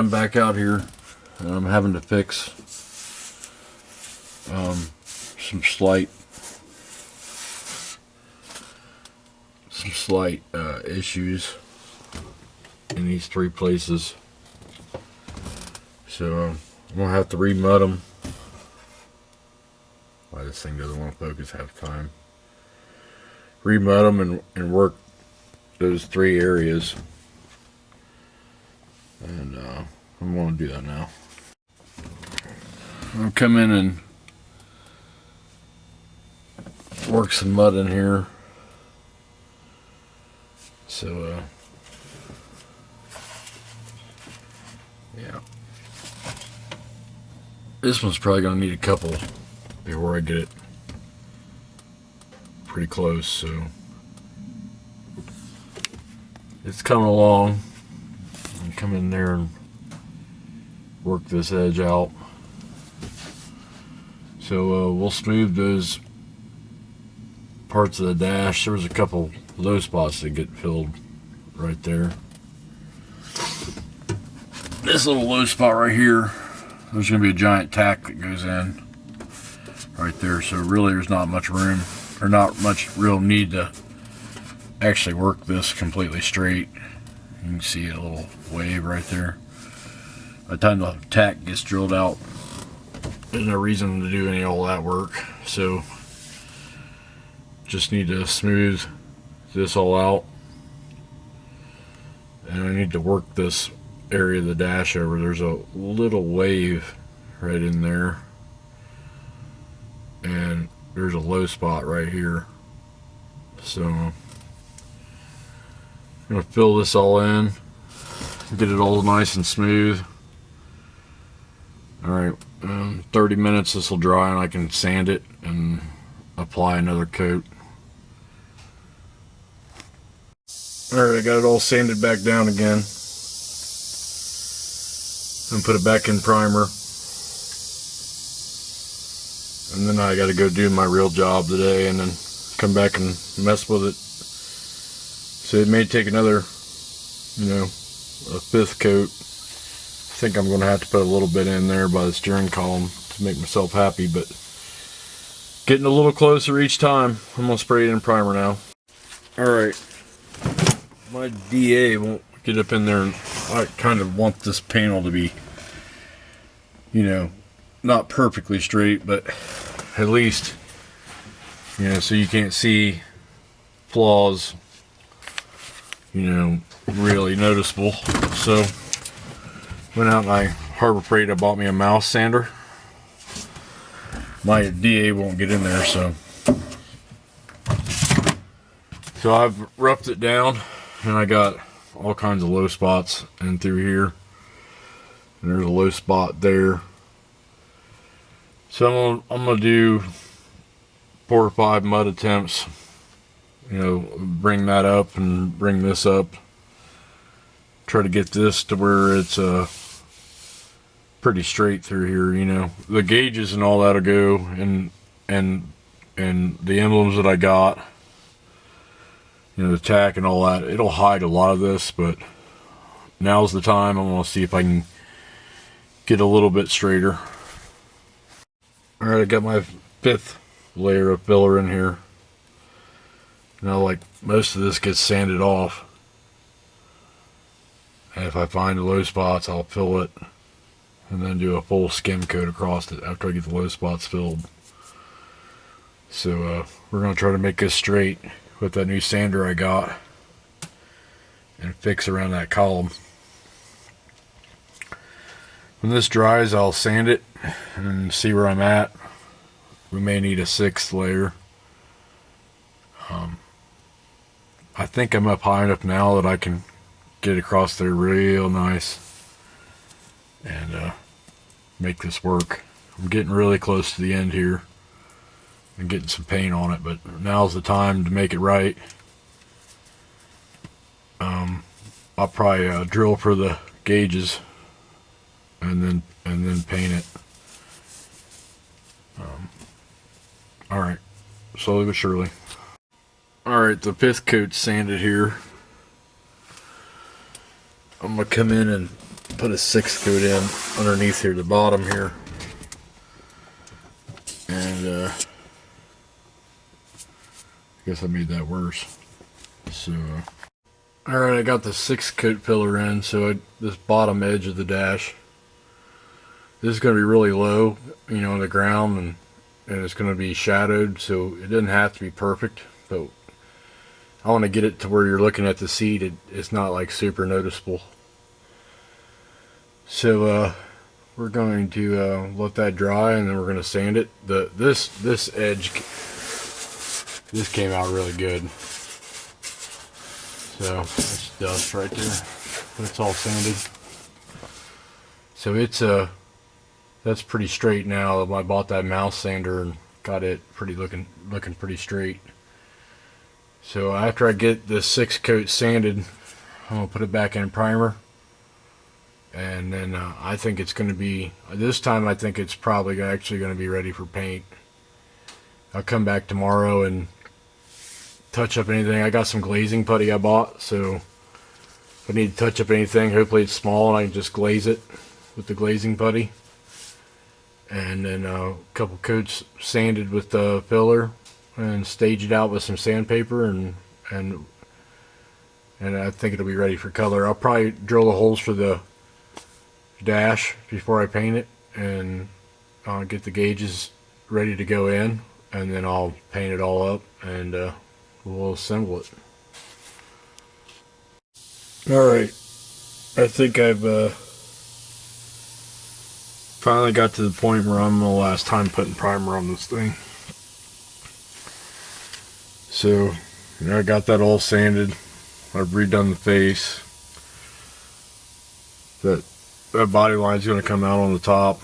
I'm back out here and I'm having to fix some slight issues in these three places. So I'm gonna have to remud them. Why this thing doesn't want to focus half the time. Remud them and work those three areas. And I'm going to do that now. I'll come in and work some mud in here. So, yeah. This one's probably going to need a couple before I get it pretty close, so it's coming along. Come in there and work this edge out. So we'll smooth those parts of the dash. There was a couple low spots that get filled right there. This little low spot right here, there's going to be a giant tack that goes in right there. So really there's not much room, or not much real need to actually work this completely straight. You can see a little wave right there. By the time the tack gets drilled out, there's no reason to do any of all that work. So just need to smooth this all out. And I need to work this area of the dash over. There's a little wave right in there. And there's a low spot right here. So I'm going to fill this all in, get it all nice and smooth. Alright, 30 minutes this will dry and I can sand it and apply another coat. Alright, I got it all sanded back down again. And put it back in primer. And then I got to go do my real job today and then come back and mess with it. So it may take another, a fifth coat. I think I'm going to have to put a little bit in there by the steering column to make myself happy, but getting a little closer each time. I'm going to spray it in primer now. Alright, my DA won't get up in there, and I kind of want this panel to be, not perfectly straight, but at least, so you can't see flaws, really noticeable. So went out and I Harbor Freight, I bought me a mouse sander. My DA won't get in there, so I've roughed it down and I got all kinds of low spots in through here, and there's a low spot there. So I'm gonna do 4 or 5 mud attempts, bring that up and bring this up, try to get this to where it's pretty straight through here. The gauges and all that'll go, and the emblems that I got, the tack and all that, it'll hide a lot of this, but now's the time. I'm gonna see if I can get a little bit straighter. Alright, I got my 5th layer of filler in here. Now, like, most of this gets sanded off, and if I find the low spots, I'll fill it and then do a full skim coat across it after I get the low spots filled. So we're going to try to make this straight with that new sander I got and fix around that column. When this dries, I'll sand it and see where I'm at. We may need a 6th layer. I think I'm up high enough now that I can get across there real nice and make this work. I'm getting really close to the end here and getting some paint on it, but now's the time to make it right. I'll probably drill for the gauges and then paint it. Alright, slowly but surely. Alright, the 5th coat's sanded here. I'm going to come in and put a 6th coat in underneath here, the bottom here. And I guess I made that worse. So, alright, I got the 6th coat filler in, so this bottom edge of the dash, this is going to be really low, you know, on the ground, and it's going to be shadowed, so it doesn't have to be perfect, but I want to get it to where you're looking at the seat, it's not like super noticeable. So we're going to let that dry, and then we're going to sand it. This edge, this came out really good. So that's dust right there. It's all sanded. So it's that's pretty straight now. I bought that mouse sander and got it looking pretty straight. So after I get the 6th coat sanded, I'm gonna put it back in primer, and then I think it's gonna be, this time I think it's probably actually gonna be ready for paint. I'll come back tomorrow and touch up anything. I got some glazing putty I bought, so if I need to touch up anything, hopefully it's small and I can just glaze it with the glazing putty. And then a couple coats sanded with the filler, and stage it out with some sandpaper, and I think it'll be ready for color. I'll probably drill the holes for the dash before I paint it, and get the gauges ready to go in, and then I'll paint it all up, and we'll assemble it. Alright, I think I've finally got to the point where I'm the last time putting primer on this thing. So, you know, I got that all sanded. I've redone the face. That body line's going to come out on the top.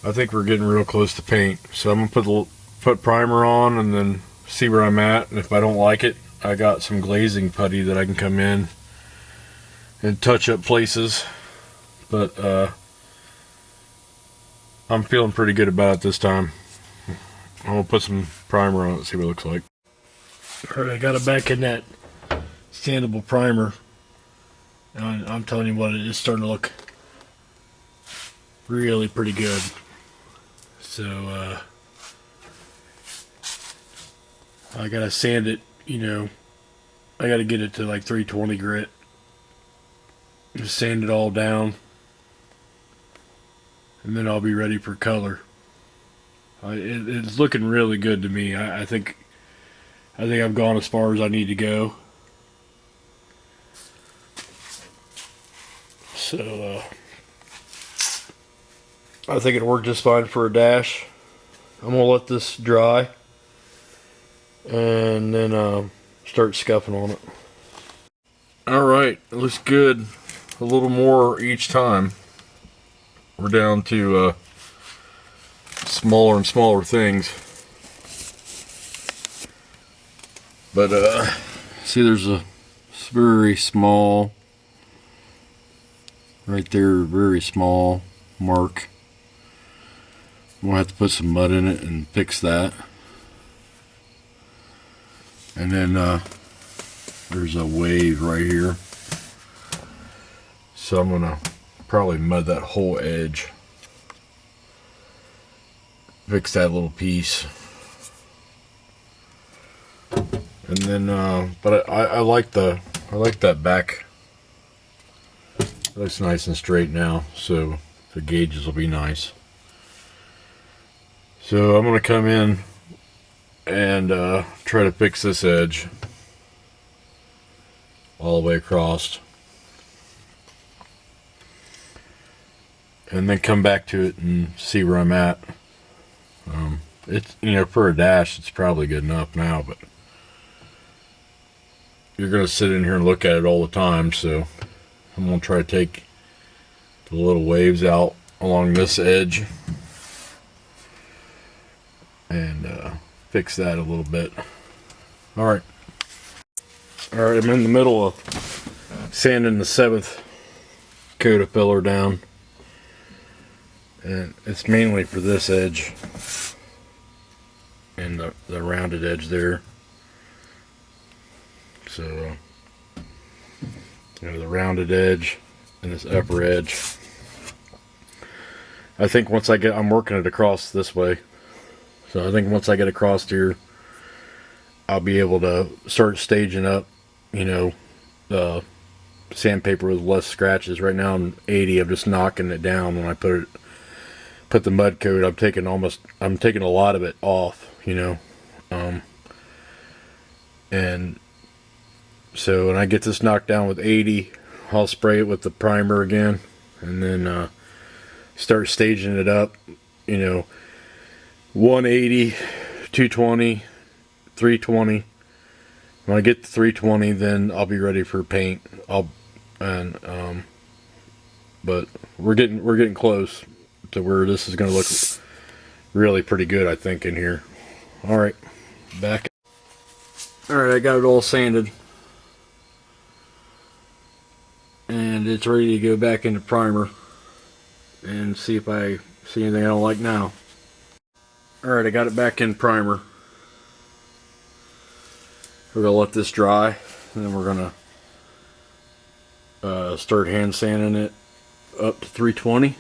I think we're getting real close to paint. So I'm going to put primer on and then see where I'm at. And if I don't like it, I got some glazing putty that I can come in and touch up places. But I'm feeling pretty good about it this time. I'm going to put some primer on it and see what it looks like. Alright, I got it back in that sandable primer. And I'm telling you what, it is starting to look really pretty good. So, I gotta sand it, you know, I gotta get it to like 320 grit. Just sand it all down, and then I'll be ready for color. It's looking really good to me. I think I've gone as far as I need to go. So I think it'll work just fine for a dash. I'm gonna let this dry, and then start scuffing on it. Alright, it looks good. A little more each time. We're down to smaller and smaller things. But see, there's a very small, right there, very small mark. I'm gonna have to put some mud in it and fix that. And then there's a wave right here. So I'm gonna probably mud that whole edge. Fix that little piece. And then but I like that back. It looks nice and straight now, so the gauges will be nice. So I'm gonna come in and try to fix this edge all the way across, and then come back to it and see where I'm at. It's, you know, for a dash it's probably good enough now, but you're gonna sit in here and look at it all the time, so I'm gonna try to take the little waves out along this edge and fix that a little bit. Alright, I'm in the middle of sanding the 7th coat of filler down, and it's mainly for this edge and the rounded edge there. So You know, the rounded edge and this upper edge. I think once I'm working it across this way. So I think once I get across here, I'll be able to start staging up, you know, sandpaper with less scratches. Right now I'm 80. I'm just knocking it down when I put the mud coat. I'm taking a lot of it off, you know. And so when I get this knocked down with 80, I'll spray it with the primer again, and then start staging it up, you know, 180, 220, 320. When I get to 320, then I'll be ready for paint. But we're getting close to where this is going to look really pretty good, I think, in here. All right, back. All right, I got it all sanded, and it's ready to go back into primer and see if I see anything I don't like now. All right, I got it back in primer. We're gonna let this dry, and then we're gonna start hand sanding it up to 320.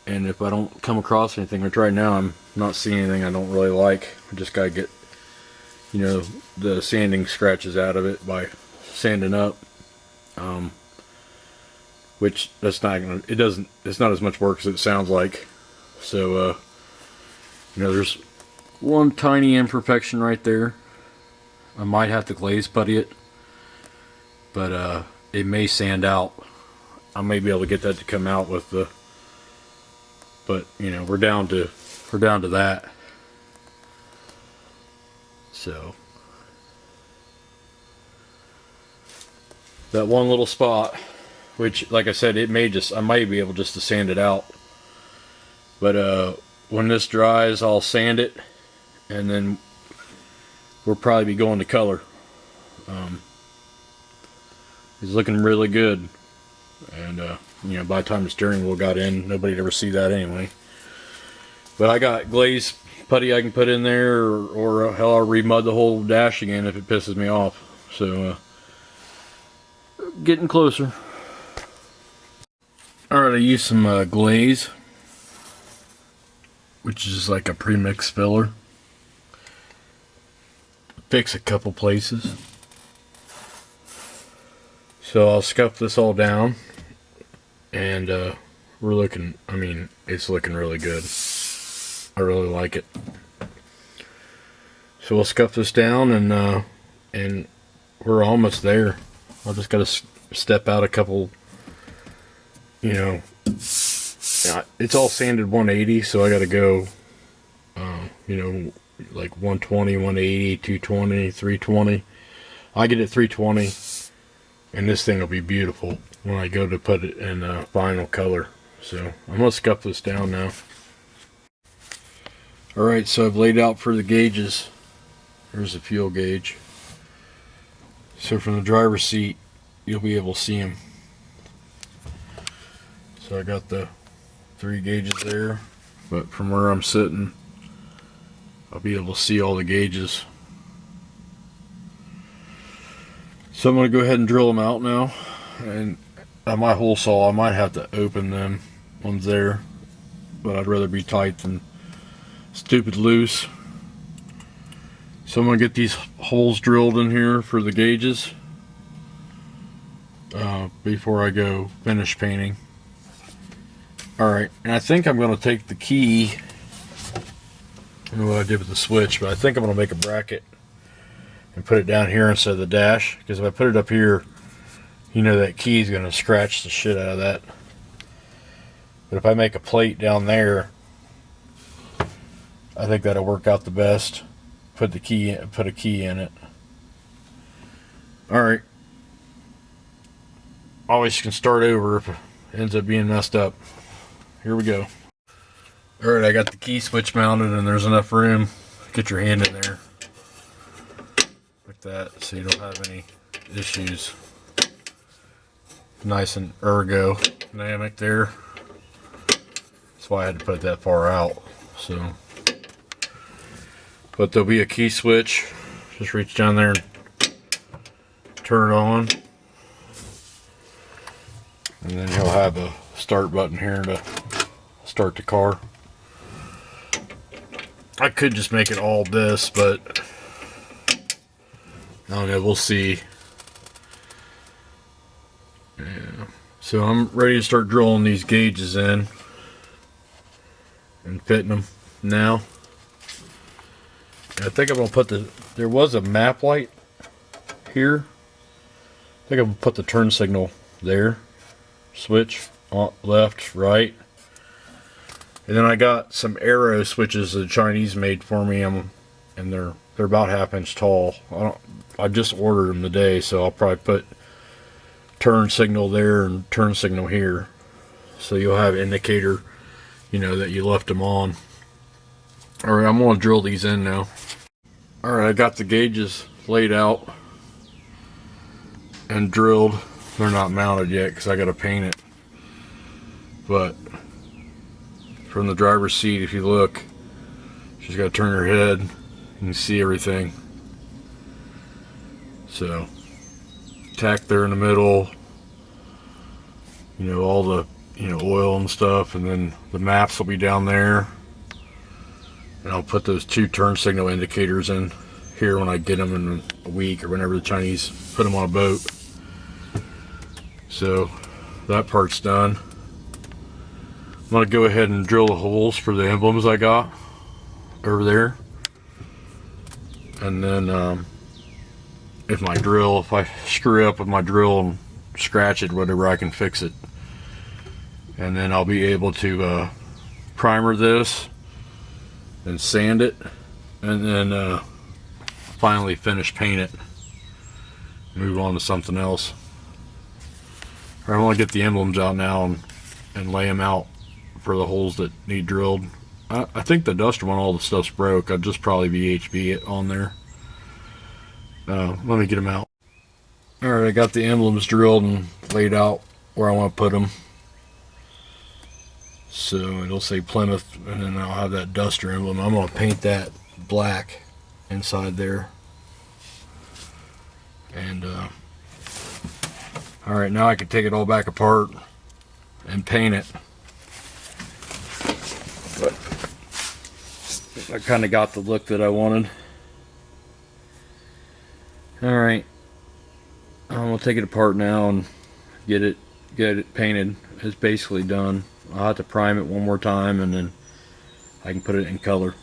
And if I don't come across anything, which right now I'm not seeing anything I don't really like, I just gotta get, you know, the sanding scratches out of it by sanding up. Which it's not as much work as it sounds like. So you know, there's one tiny imperfection right there. I might have to glaze putty it, but it may sand out. I may be able to get that to come out with the, but you know, we're down to that. So that one little spot, which, like I said, I might be able just to sand it out. But when this dries, I'll sand it, and then we'll probably be going to color. It's looking really good, and you know, by the time the steering wheel got in, nobody'd ever see that anyway. But I got glaze putty I can put in there, or hell, I'll remud the whole dash again if it pisses me off. So getting closer. Alright, I used some glaze, which is like a pre-mix filler. Fix a couple places. So I'll scuff this all down, and we're looking, I mean, it's looking really good. I really like it. So we'll scuff this down, and we're almost there. I just gotta step out a couple, you know, it's all sanded 180, so I gotta go, you know, like 120, 180, 220, 320. I get it 320, and this thing will be beautiful when I go to put it in final color. So I'm gonna scuff this down now. Alright, so I've laid out for the gauges. There's the fuel gauge. So from the driver's seat, you'll be able to see them. So I got the 3 gauges there, but from where I'm sitting, I'll be able to see all the gauges. So I'm going to go ahead and drill them out now. And on my hole saw, I might have to open them ones there, but I'd rather be tight than stupid loose. So I'm going to get these holes drilled in here for the gauges before I go finish painting. Alright, and I think I'm going to take the key, I don't know what I did with the switch, but I think I'm going to make a bracket and put it down here instead of the dash, because if I put it up here, you know that key is going to scratch the shit out of that. But if I make a plate down there, I think that'll work out the best. Put a key in it. Alright. Always can start over if it ends up being messed up. Here we go. Alright, I got the key switch mounted, and there's enough room to get your hand in there. Like that, so you don't have any issues. Nice and ergodynamic there. That's why I had to put it that far out. So, but there'll be a key switch. Just reach down there and turn on. And then he'll have a start button here to start the car. I could just make it all this, but I don't know, we'll see. Yeah. So I'm ready to start drilling these gauges in and fitting them now. I think I'm gonna put there was a map light here. I think I'm gonna put the turn signal there. Switch on left, right. And then I got some arrow switches the Chinese made for me, and they're about 1/2 inch tall. I just ordered them today, so I'll probably put turn signal there and turn signal here, so you'll have an indicator, you know, that you left them on. All right, I'm gonna drill these in now. All right, I got the gauges laid out and drilled. They're not mounted yet because I got to paint it, but from the driver's seat, if you look, she's got to turn her head. You can see everything. So tack there in the middle, you know, all the, you know, oil and stuff, and then the maps will be down there. And I'll put those 2 turn signal indicators in here when I get them in a week or whenever the Chinese put them on a boat. So that part's done. I'm gonna go ahead and drill the holes for the emblems I got over there. And then if I screw up with my drill and scratch it, whatever, I can fix it. And then I'll be able to primer this and sand it, and then finally finish paint it, move on to something else. I want to get the emblems out now and lay them out for the holes that need drilled. I think the duster one, all the stuff's broke. I'd just probably VHB it on there. Let me get them out. Alright, I got the emblems drilled and laid out where I want to put them. So it'll say Plymouth, and then I'll have that duster emblem. I'm going to paint that black inside there. And alright, now I can take it all back apart and paint it. But I kind of got the look that I wanted. Alright, I'm going to take it apart now and get it painted. It's basically done. I'll have to prime it one more time, and then I can put it in color.